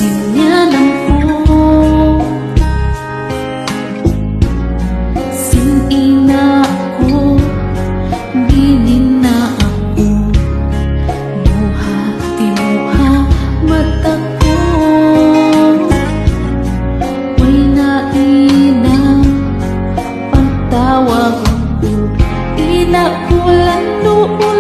sinyalan ko. Sinina ako, binin na ako, luha, tinuha, mata ko. May nainang pagtawag ko, inakulan ulo.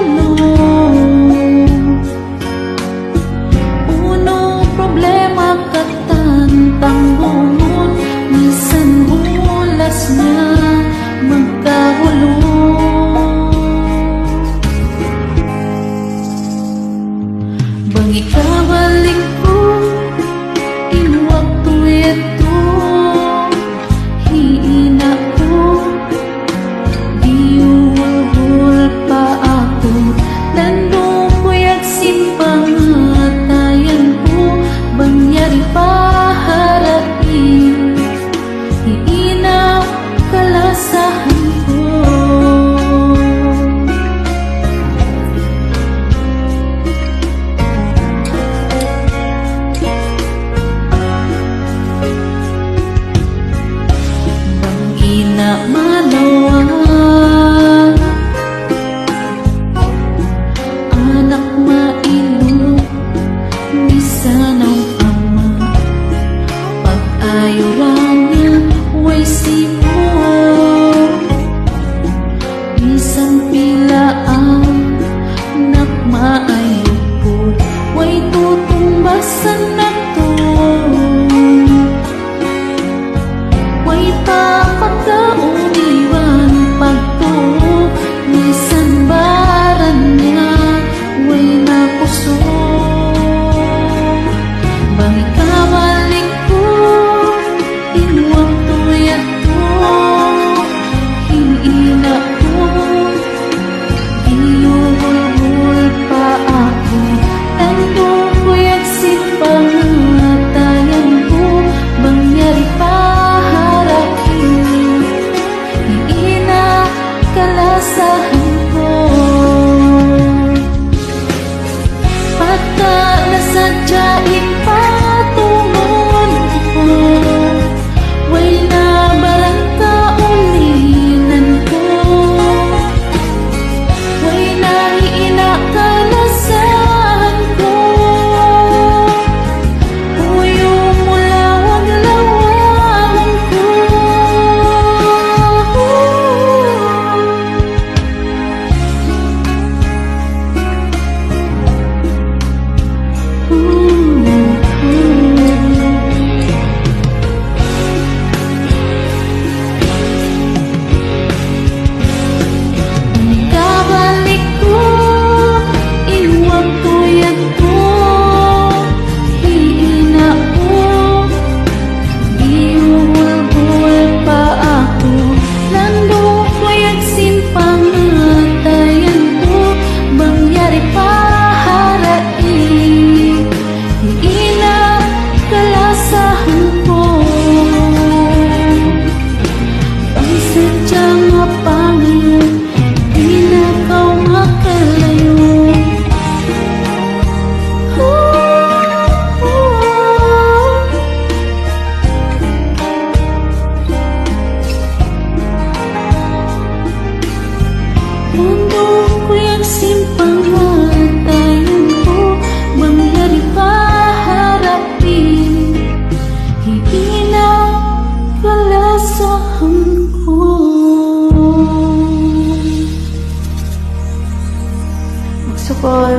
Uno problema katantang bungon, minsan hulas niya magkahulo. Bang ikabalik ko, inuwag tuwito, hiina ko, diuhul pa ako, nandong kuyag simpangatayan ko, bangyari paharapin, hiina kalasahan ko. Bang ina malawa, anak mailo, bisa ng ama, pag-ayo lang niya, way sipo. Bisan pila ang nakmaayo ko, way tutumbasan na to. Way papagkauniwan pagtuo, bisan baran niya, way napuso. Bang ikabalik ko, inuwag tuyat ko, hiina ko, inuhul pa ako, nandong kuyag simpangatayan ko, bangyari paharapin, hiina kalasahan ko. Pagka nasadya ipatungon ko, way na barang kaulinan ko, way na hiina kalasahan ko. Puyo mula wag lawangan ko. Ikabalik ko, inuwag tuyat ko, hiina ko, diuhul pa ako, nandong kuyag simpangatayan ko, bangyari paharain, hiina kalasahan ko. Ang sadyang mapangayon, di na kau makalayo. Nandong kuyag simpangatayan ko, bangyari paharapin, hiina kalasahan ko. Magsukol.